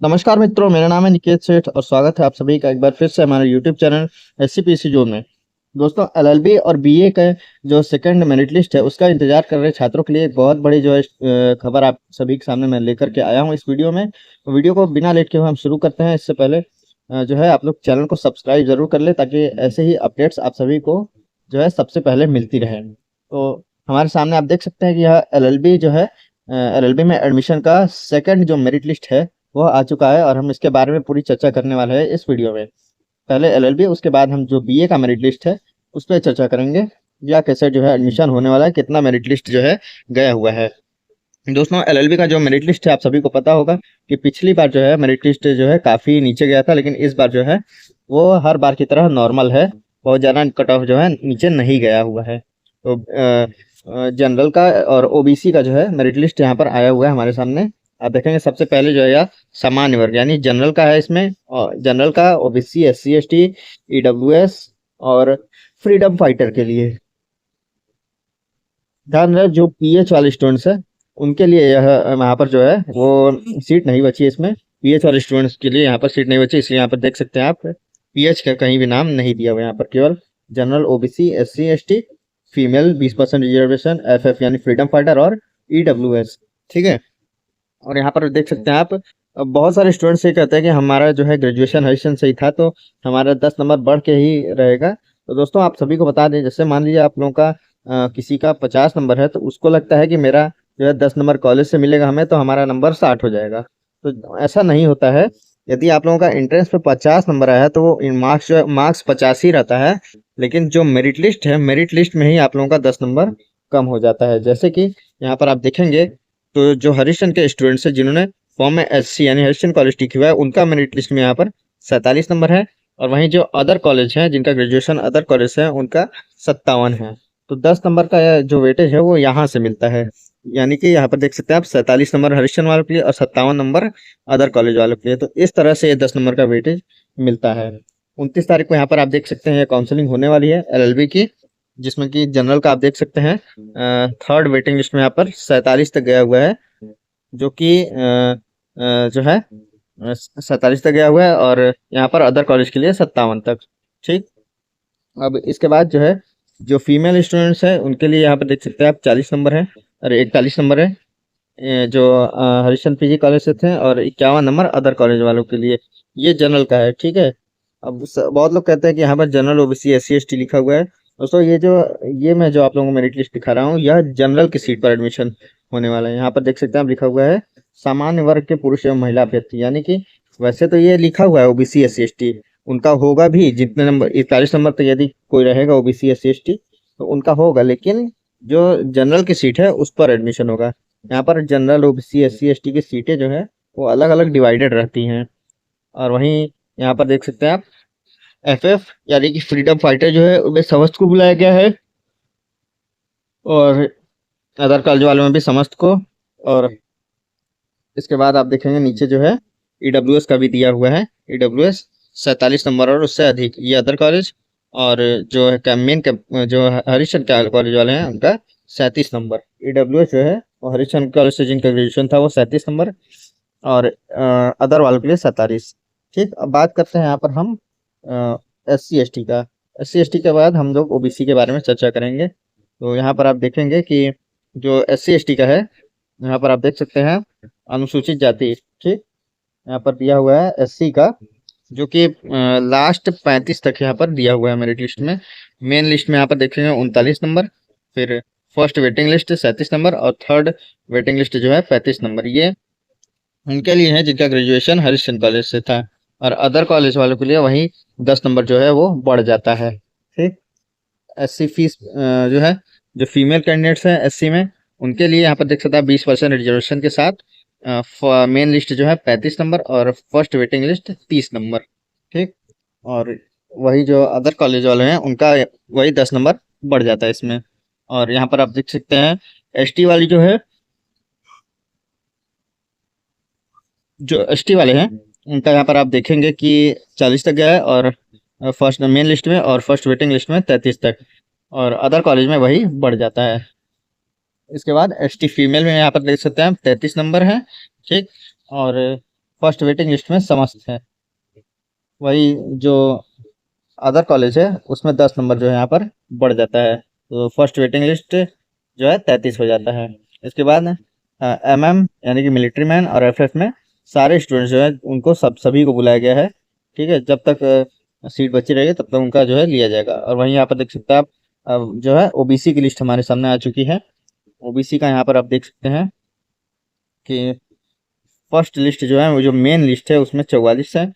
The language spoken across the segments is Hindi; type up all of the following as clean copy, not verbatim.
नमस्कार मित्रों, मेरा नाम है निकेत सेठ और स्वागत है आप सभी का एक बार फिर से हमारे यूट्यूब चैनल एससीपीसी जोन में। दोस्तों, एलएलबी और बीए का जो सेकंड मेरिट लिस्ट है उसका इंतजार कर रहे छात्रों के लिए एक बहुत बड़ी जो है खबर आप सभी के सामने मैं लेकर के आया हूं इस वीडियो में। तो वीडियो को बिना लेट के हुए हम शुरू करते हैं। इससे पहले जो है आप लोग चैनल को सब्सक्राइब जरूर कर ले ताकि ऐसे ही अपडेट्स आप सभी को जो है सबसे पहले मिलती रहे। तो हमारे सामने आप देख सकते हैं कि यह एलएलबी जो है एलएलबी में एडमिशन का सेकंड जो मेरिट लिस्ट है वह आ चुका है और हम इसके बारे में पूरी चर्चा करने वाले हैं इस वीडियो में। पहले एलएलबी, उसके बाद हम जो बीए का मेरिट लिस्ट है उस पर चर्चा करेंगे, या कैसे जो है एडमिशन होने वाला है, कितना मेरिट लिस्ट जो है गया हुआ है। दोस्तों, एलएलबी का जो मेरिट लिस्ट है आप सभी को पता होगा कि पिछली बार जो है मेरिट लिस्ट जो है काफ़ी नीचे गया था, लेकिन इस बार जो है वो हर बार की तरह नॉर्मल है। बहुत ज़्यादा कट ऑफ जो है नीचे नहीं गया हुआ है। तो जनरल का और ओबीसी का जो है मेरिट लिस्ट यहाँ पर आया हुआ है हमारे सामने। आप देखेंगे सबसे पहले जो है यह सामान्य वर्ग यानी जनरल का है इसमें, और जनरल का ओबीसी, एससी, एसटी, ईडब्ल्यूएस और फ्रीडम फाइटर के लिए। ध्यान रहे जो पीएच वाले स्टूडेंट्स है उनके लिए यह यहाँ पर जो है वो सीट नहीं बची है इसमें। पीएच वाले स्टूडेंट्स के लिए यहाँ पर सीट नहीं बची, इसलिए यहाँ पर देख सकते हैं आप पीएच का कहीं भी नाम नहीं दिया हुआ। यहाँ पर केवल general, OBC, SC, ST, female 20% reservation, FF यानी फ्रीडम फाइटर और ईडब्ल्यूएस। ठीक है। और यहाँ पर देख सकते हैं आप बहुत सारे स्टूडेंट्स ये कहते हैं कि हमारा जो है ग्रेजुएशन हरिशन सही था तो हमारा 10 नंबर बढ़ के ही रहेगा। तो दोस्तों आप सभी को बता दें, जैसे मान लीजिए आप लोगों का किसी का 50 नंबर है तो उसको लगता है कि मेरा जो है 10 नंबर कॉलेज से मिलेगा हमें, तो हमारा नंबर 60 हो जाएगा। तो ऐसा नहीं होता है। यदि आप लोगों का एंट्रेंस पे 50 नंबर आया है तो वो मार्क्स जो है मार्क्स 50 ही रहता है, लेकिन जो मेरिट लिस्ट है मेरिट लिस्ट में ही आप लोगों का 10 नंबर कम हो जाता है। जैसे कि यहाँ पर आप देखेंगे तो जो हरिशन के स्टूडेंट्स हैं जिन्होंने फॉर्म में एससी यानी हरिशन कॉलेज टिक हुआ है उनका मेरिट लिस्ट में यहाँ पर 47 नंबर है। और वहीं जो अदर कॉलेज हैं जिनका ग्रेजुएशन अदर कॉलेज से है उनका 57 है। तो 10 नंबर का जो वेटेज है वो यहाँ से मिलता है। यानी कि यहाँ पर देख सकते हैं आप 47 नंबर हरिशन वालों के लिए और 57 नंबर अदर कॉलेज वालों के लिए। तो इस तरह से ये 10 नंबर का वेटेज मिलता है। 29 तारीख को यहाँ पर आप देख सकते हैं काउंसलिंग होने वाली है एलएलबी की, जिसमें कि जनरल का आप देख सकते हैं थर्ड वेटिंग लिस्ट में यहाँ पर 47 तक गया हुआ है, जो कि जो है 47 तक गया हुआ है, और यहाँ पर अदर कॉलेज के लिए 57 तक। ठीक। अब इसके बाद जो है जो फीमेल स्टूडेंट्स हैं उनके लिए यहाँ पर देख सकते हैं आप 40 नंबर है और 41 नंबर है जो हरिशन पीजी कॉलेज से थे, और 51 नंबर अदर कॉलेज वालों के लिए। ये जनरल का है। ठीक है। अब बहुत लोग कहते हैं कि यहाँ पर जनरल, ओबीसी, एससी, एसटी लिखा हुआ है। दोस्तों ये मैं जो आप लोगों को मेरिट लिस्ट दिखा रहा हूँ यह जनरल की सीट पर एडमिशन होने वाला है। यहाँ पर देख सकते हैं आप लिखा हुआ है सामान्य वर्ग के पुरुष एवं महिला अभ्यर्थी, यानी कि वैसे तो ये लिखा हुआ है ओबीसी, एससी, एसटी, उनका होगा भी जितने नंबर 41 नंबर तक यदि कोई रहेगा ओबीसी, एससी, एसटी तो उनका होगा, लेकिन जो जनरल की सीट है उस पर एडमिशन होगा। यहाँ पर जनरल, ओबीसी, एससी, एसटी की सीटें जो है वो अलग अलग डिवाइडेड रहती हैं। और वहीं यहाँ पर देख सकते हैं आप एफएफ यानी कि फ्रीडम फाइटर जो है उनमें समस्त को बुलाया गया है, और अदर कॉलेज वालों में भी समस्त को। और इसके बाद आप देखेंगे नीचे जो है ईडब्ल्यूएस का भी दिया हुआ है। ईडब्ल्यूएस 47 नंबर और उससे अधिक, ये अदर कॉलेज। और जो है मेन जो हरिशन कॉलेज वाले हैं उनका 37 नंबर। ईडब्ल्यूएस जो है वो हरिशन कॉलेज से जिनका ग्रेजुएशन था वो 37 नंबर, और अदर वालों के लिए 47। ठीक। अब बात करते हैं यहाँ पर हम एस सी एस टी का। एस सी एस टी के बाद हम लोग ओबीसी के बारे में चर्चा करेंगे। तो यहाँ पर आप देखेंगे कि जो एस सी एस टी का है यहाँ पर आप देख सकते हैं अनुसूचित जाति। ठीक। यहाँ पर दिया हुआ है एससी का, जो कि लास्ट 35 तक यहाँ पर दिया हुआ है मेरिट लिस्ट में। मेन लिस्ट में यहाँ पर देखेंगे 39 नंबर, फिर फर्स्ट वेटिंग लिस्ट 37 नंबर और थर्ड वेटिंग लिस्ट जो है 35 नंबर। ये उनके लिए है जिनका ग्रेजुएशन हरिश्चंद्र कॉलेज से था, और अदर कॉलेज वालों के लिए वही 10 नंबर जो है वो बढ़ जाता है। ठीक। एससी फीस जो है जो फीमेल कैंडिडेट्स हैं एससी में उनके लिए यहाँ पर देख सकते हैं 20% रिजर्वेशन के साथ मेन लिस्ट जो है 35 नंबर और फर्स्ट वेटिंग लिस्ट 30 नंबर। ठीक। और वही जो अदर कॉलेज वाले हैं उनका वही 10 नंबर बढ़ जाता है इसमें। और यहाँ पर आप देख सकते हैं एसटी वाली जो है, जो एसटी वाले हैं उनका यहाँ पर आप देखेंगे कि 40 तक गया है, और फर्स्ट मेन लिस्ट में और फर्स्ट वेटिंग लिस्ट में 33 तक, और अदर कॉलेज में वही बढ़ जाता है। इसके बाद एसटी फीमेल में यहाँ पर देख सकते हैं 33 नंबर है। ठीक। और फर्स्ट वेटिंग लिस्ट में समस्त है। वही जो अदर कॉलेज है उसमें 10 नंबर जो है यहाँ पर बढ़ जाता है, तो फर्स्ट वेटिंग लिस्ट जो है 33 हो जाता है। इसके बाद MM यानी कि मिलिट्री मैन और FF में सारे स्टूडेंट्स जो है उनको सभी को बुलाया गया है। ठीक है, जब तक सीट बची रहेगी तब तक उनका जो है लिया जाएगा। और वहीं यहाँ पर देख सकते हैं आप, जो है OBC की लिस्ट हमारे सामने आ चुकी है। OBC का यहाँ पर आप देख सकते हैं कि फर्स्ट लिस्ट जो है वो जो मेन लिस्ट है उसमें 44 है,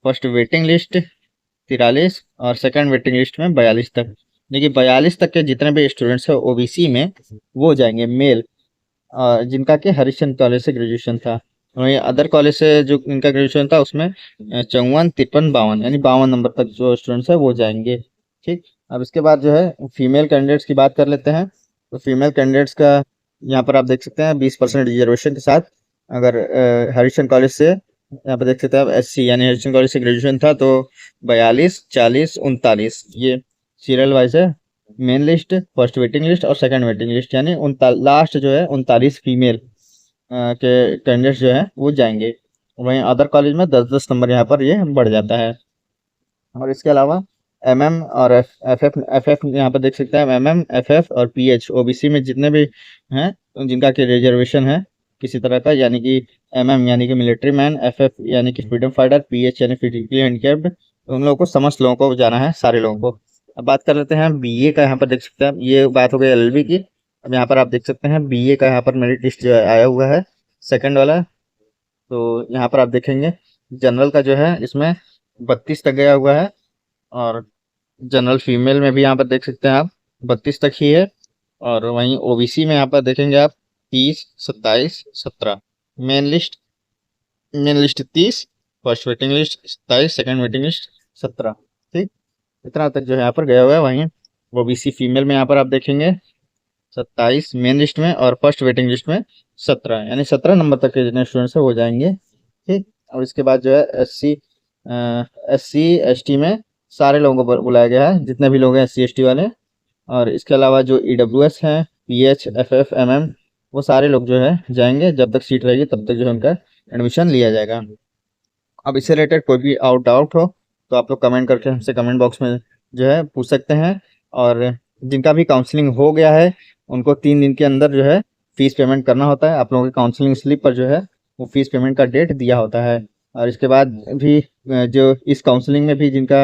फर्स्ट वेटिंग लिस्ट 43 और सेकंड वेटिंग लिस्ट में 42 तक। देखिए 42 तक के जितने भी स्टूडेंट्स हैं OBC में वो जाएंगे मेल, जिनका कि हरिश्चंद्र कॉलेज से ग्रेजुएशन था। वहीं अदर कॉलेज से जो इनका ग्रेजुएशन था उसमें 54, 53, 52 यानी 52 नंबर तक जो स्टूडेंट्स है वो जाएंगे। ठीक, अब इसके बाद जो है फीमेल कैंडिडेट्स की बात कर लेते हैं। तो फीमेल कैंडिडेट्स का यहाँ पर आप देख सकते हैं 20% रिजर्वेशन के साथ, अगर हरिश्चंद्र कॉलेज से यहाँ पर देख सकते हैं आप SC यानी हरिश्चंद्र कॉलेज से ग्रेजुएशन था तो 42, 40, 39 ये सीरियल वाइज है। Main list, first waiting list और सेकंड वेटिंग लिस्ट, यानी लास्ट जो है 39 फीमेल के कैंडिडेट्स जो है वो जाएंगे। वहीं अदर कॉलेज में 10-10 नंबर यहाँ पर ये बढ़ जाता है। और इसके अलावा MM और FF यहाँ पर देख सकते हैं, MM, FF और PH OBC में जितने भी हैं जिनका कि रिजर्वेशन है किसी तरह का, यानी कि MM यानी कि मिलिट्री मैन, FF यानी कि फ्रीडम फाइटर, PH यानी फिजिकली हैंडिकैप्ड, उन लोगों को समस्त लोगों को जाना है, सारे लोगों को। अब बात कर लेते हैं BA का। यहाँ पर देख सकते हैं ये बात हो गई LLB की। अब यहाँ पर आप देख सकते हैं BA का यहाँ पर मेरिट लिस्ट जो आया हुआ है सेकंड वाला। तो यहाँ पर आप देखेंगे जनरल का जो है इसमें 32 तक गया हुआ है, और जनरल फीमेल में भी यहाँ पर देख सकते हैं आप 32 तक ही है। और वहीं OBC में यहाँ पर देखेंगे आप 30, 27, 17। Main list 30, first waiting list 27, second waiting list 17। ठीक, इतना तक जो है यहाँ पर गया हुआ है। वहीं OBC फीमेल में यहाँ पर आप देखेंगे 27 मेन लिस्ट में और फर्स्ट वेटिंग लिस्ट में 17, यानी 17 नंबर तक के जितने स्टूडेंट्स हैं वो जाएंगे। ठीक, और इसके बाद जो है SC ST में सारे लोगों को बुलाया गया है, जितने भी लोग हैं SC ST वाले। और इसके अलावा जो EWS हैं PH FF MM वो सारे लोग जो है जाएंगे, जब तक सीट रहेगी तब तक जो है उनका एडमिशन लिया जाएगा। अब इससे रिलेटेड कोई भी डाउट हो तो आप लोग कमेंट करके हमसे कमेंट बॉक्स में जो है पूछ सकते हैं। और जिनका भी काउंसलिंग हो गया है उनको 3 दिन के अंदर जो है फीस पेमेंट करना होता है। आप लोगों की काउंसलिंग स्लिप पर जो है वो फीस पेमेंट का डेट दिया होता है। और इसके बाद भी जो इस काउंसलिंग में भी जिनका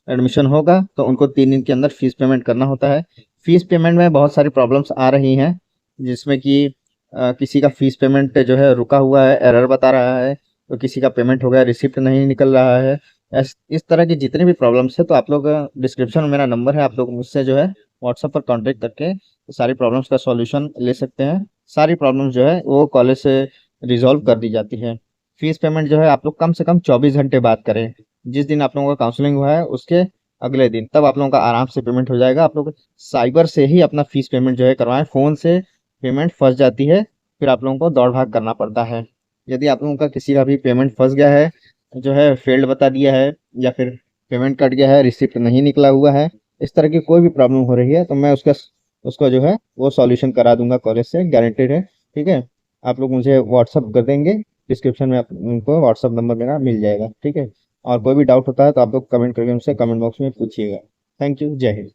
एडमिशन होगा तो उनको 3 दिन के अंदर फीस पेमेंट करना होता है। फीस पेमेंट में बहुत सारी प्रॉब्लम्स आ रही हैं, जिसमें कि किसी का फीस पेमेंट जो है रुका हुआ है, एरर बता रहा है, तो किसी का पेमेंट हो गया, रिसिप्ट नहीं निकल रहा है। इस तरह की जितनी भी प्रॉब्लम्स है तो आप लोग डिस्क्रिप्शन में मेरा नंबर है, आप लोग मुझसे जो है व्हाट्सएप पर कांटेक्ट करके सारी प्रॉब्लम्स का सॉल्यूशन ले सकते हैं। सारी प्रॉब्लम्स जो है वो कॉलेज से रिजॉल्व कर दी जाती है। फीस पेमेंट जो है आप लोग कम से कम 24 घंटे बाद करें। जिस दिन आप लोगों का काउंसलिंग हुआ है उसके अगले दिन, तब आप लोगों का आराम से पेमेंट हो जाएगा। आप लोग साइबर से ही अपना फीस पेमेंट जो है करवाएं, फ़ोन से पेमेंट फंस जाती है, फिर आप लोगों को दौड़ भाग करना पड़ता है। यदि आप लोगों का किसी का भी पेमेंट फंस गया है, जो है फेल्ड बता दिया है, या फिर पेमेंट कट गया है, रिसिप्ट नहीं निकला हुआ है, इस तरह की कोई भी प्रॉब्लम हो रही है तो मैं उसको जो है वो सॉल्यूशन करा दूंगा, कॉलेज से गारंटेड है। ठीक है, आप लोग मुझे व्हाट्सअप कर देंगे, डिस्क्रिप्शन में आप उनको व्हाट्सअप नंबर मेरा मिल जाएगा। ठीक है, और कोई भी डाउट होता है तो आप लोग कमेंट करके मुझसे कमेंट बॉक्स में पूछिएगा। थैंक यू, जय हिंद।